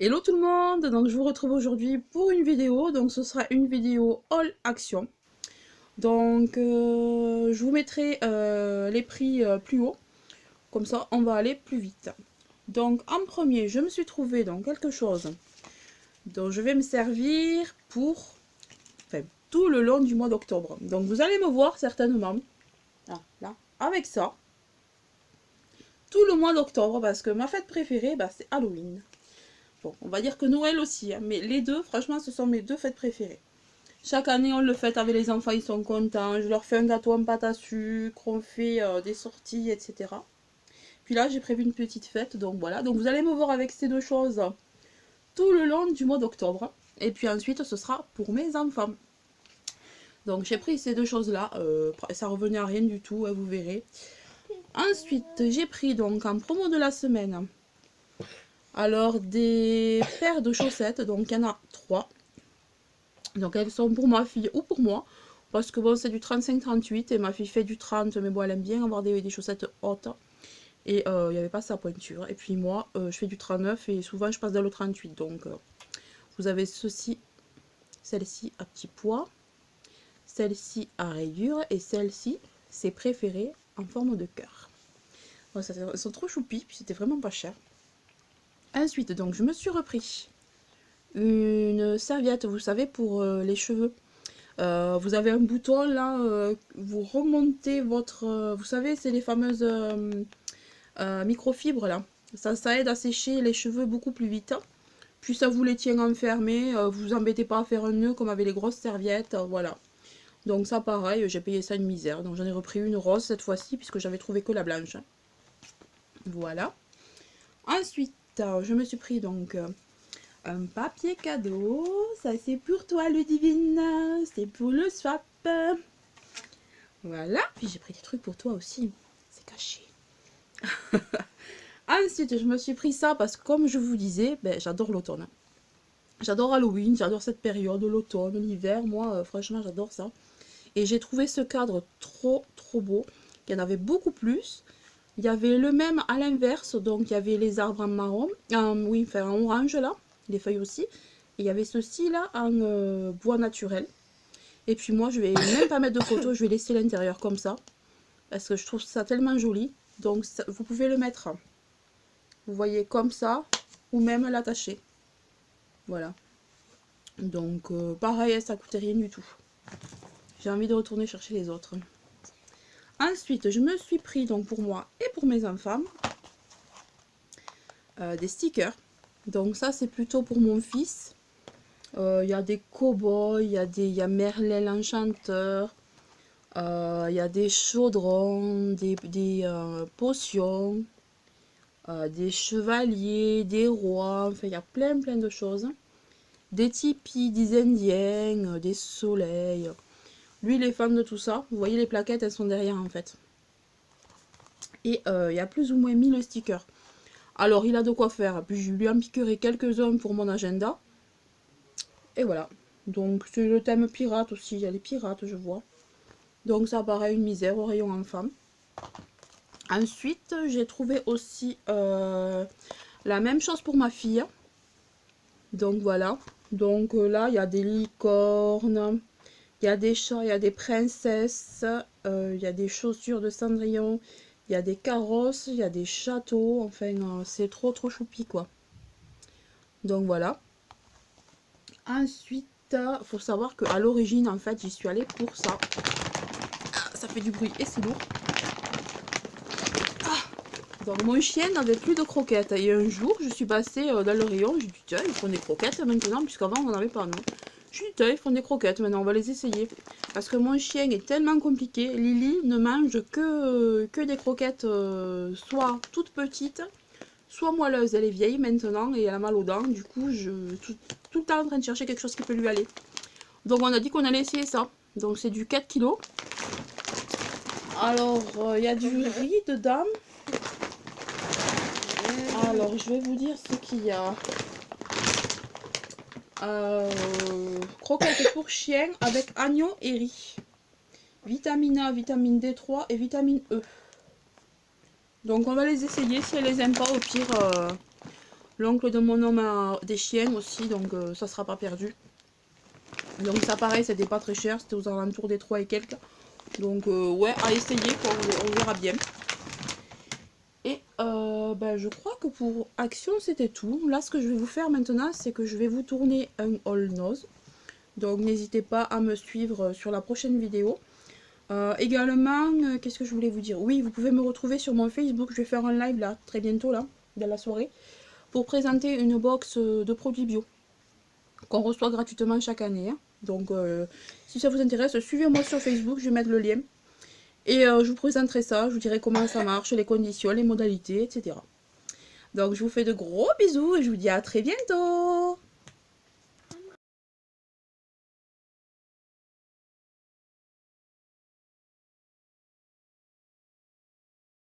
Hello tout le monde, donc je vous retrouve aujourd'hui pour une vidéo, donc ce sera une vidéo haul action. Donc je vous mettrai les prix plus haut, comme ça on va aller plus vite. Donc en premier, je me suis trouvé donc quelque chose dont je vais me servir pour tout le long du mois d'octobre. Donc vous allez me voir certainement, là, avec ça, tout le mois d'octobre, parce que ma fête préférée, c'est Halloween. Bon, on va dire que Noël aussi, hein, mais les deux, franchement, ce sont mes deux fêtes préférées. Chaque année, on le fête avec les enfants, ils sont contents. Je leur fais un gâteau en pâte à sucre, on fait des sorties, etc. Puis là, j'ai prévu une petite fête, donc voilà. Donc vous allez me voir avec ces deux choses tout le long du mois d'octobre. Et puis ensuite, ce sera pour mes enfants. Donc j'ai pris ces deux choses-là, ça revenait à rien du tout, hein, vous verrez. Ensuite, j'ai pris donc en promo de la semaine, alors des paires de chaussettes, donc il y en a 3. Donc elles sont pour ma fille ou pour moi. Parce que bon, c'est du 35-38 et ma fille fait du 30, mais bon, elle aime bien avoir des chaussettes hautes. Et il n'y avait pas sa pointure. Et puis moi, je fais du 39 et souvent je passe dans le 38. Donc vous avez ceci, celle-ci à petit pois, celle-ci à rayures et celle-ci, c'est préféré en forme de cœur. Bon, elles sont trop choupies, puis c'était vraiment pas cher. Ensuite, donc je me suis repris une serviette, vous savez, pour les cheveux. Vous avez un bouton là, vous remontez votre... vous savez, c'est les fameuses microfibres là. Ça aide à sécher les cheveux beaucoup plus vite. Puis ça vous les tient enfermés, vous vous embêtez pas à faire un nœud comme avec les grosses serviettes, voilà. Donc ça pareil, j'ai payé ça une misère. Donc j'en ai repris une rose cette fois-ci, puisque j'avais trouvé que la blanche. Voilà. Ensuite, je me suis pris donc... un papier cadeau, ça c'est pour toi Ludivine, c'est pour le swap. Voilà, puis j'ai pris des trucs pour toi aussi, c'est caché. Ensuite, je me suis pris ça parce que comme je vous disais, j'adore l'automne. J'adore Halloween, j'adore cette période, l'automne, l'hiver, moi franchement j'adore ça. Et j'ai trouvé ce cadre trop beau, il y en avait beaucoup plus. Il y avait le même à l'inverse, donc il y avait les arbres en marron, en orange là, les feuilles aussi. Et il y avait ceci là en bois naturel. Et puis moi je vais même pas mettre de photo, je vais laisser l'intérieur comme ça. Parce que je trouve ça tellement joli. Donc ça, vous pouvez le mettre, vous voyez, comme ça, ou même l'attacher. Voilà. Donc pareil, ça coûtait rien du tout. J'ai envie de retourner chercher les autres. Ensuite, je me suis pris donc pour moi et pour mes enfants des stickers. Donc ça c'est plutôt pour mon fils. Il y a des cow-boys, il y a Merlin l'enchanteur, il y a des chaudrons, des potions, des chevaliers, des rois, enfin il y a plein de choses. Des tipis, des indiens, des soleils. Lui il est fan de tout ça. Vous voyez les plaquettes, elles sont derrière en fait. Et il y a plus ou moins 1000 stickers. Alors il a de quoi faire. Puis je lui en piquerai quelques-uns pour mon agenda. Et voilà. Donc c'est le thème pirate aussi. Il y a les pirates, je vois. Donc ça paraît une misère au rayon enfant. Ensuite, j'ai trouvé aussi la même chose pour ma fille. Donc voilà. Donc là, il y a des licornes, il y a des chats, il y a des princesses, il y a des chaussures de Cendrillon, il y a des carrosses, il y a des châteaux. Enfin, c'est trop choupi quoi. Donc voilà. Ensuite, faut savoir qu'à l'origine, en fait, j'y suis allée pour ça. Ça fait du bruit et c'est lourd. Donc mon chien n'avait plus de croquettes. Et un jour, je suis passée dans le rayon, j'ai dit tiens, ils font des croquettes maintenant, puisqu'avant on n'en avait pas, non. Je suis dit tiens, ils font des croquettes, maintenant on va les essayer. Parce que mon chien est tellement compliqué, Lily ne mange que des croquettes soit toutes petites, soit moelleuses. Elle est vieille maintenant et elle a mal aux dents, du coup je suis tout le temps en train de chercher quelque chose qui peut lui aller. Donc on a dit qu'on allait essayer ça. Donc c'est du 4 kg. Alors il y a du riz dedans. Alors, je vais vous dire ce qu'il y a. Croquettes pour chien avec agneau et riz. Vitamine A, vitamine D3 et vitamine E. Donc, on va les essayer. Si elle les aime pas, au pire, L'oncle de mon homme a des chiens aussi, donc ça sera pas perdu. Donc ça pareil, c'était pas très cher, c'était aux alentours des 3 et quelques. Donc ouais, à essayer, quoi, on verra bien. Et ben, je crois que pour Action, c'était tout. Là, ce que je vais vous faire maintenant, c'est que je vais vous tourner un haul nose. Donc n'hésitez pas à me suivre sur la prochaine vidéo. Également, qu'est-ce que je voulais vous dire? Oui, vous pouvez me retrouver sur mon Facebook. Je vais faire un live là, très bientôt, là, dans la soirée, pour présenter une box de produits bio qu'on reçoit gratuitement chaque année, hein. Donc, si ça vous intéresse, suivez-moi sur Facebook, je vais mettre le lien. Et je vous présenterai ça, je vous dirai comment ça marche, les conditions, les modalités, etc. Donc, je vous fais de gros bisous et je vous dis à très bientôt!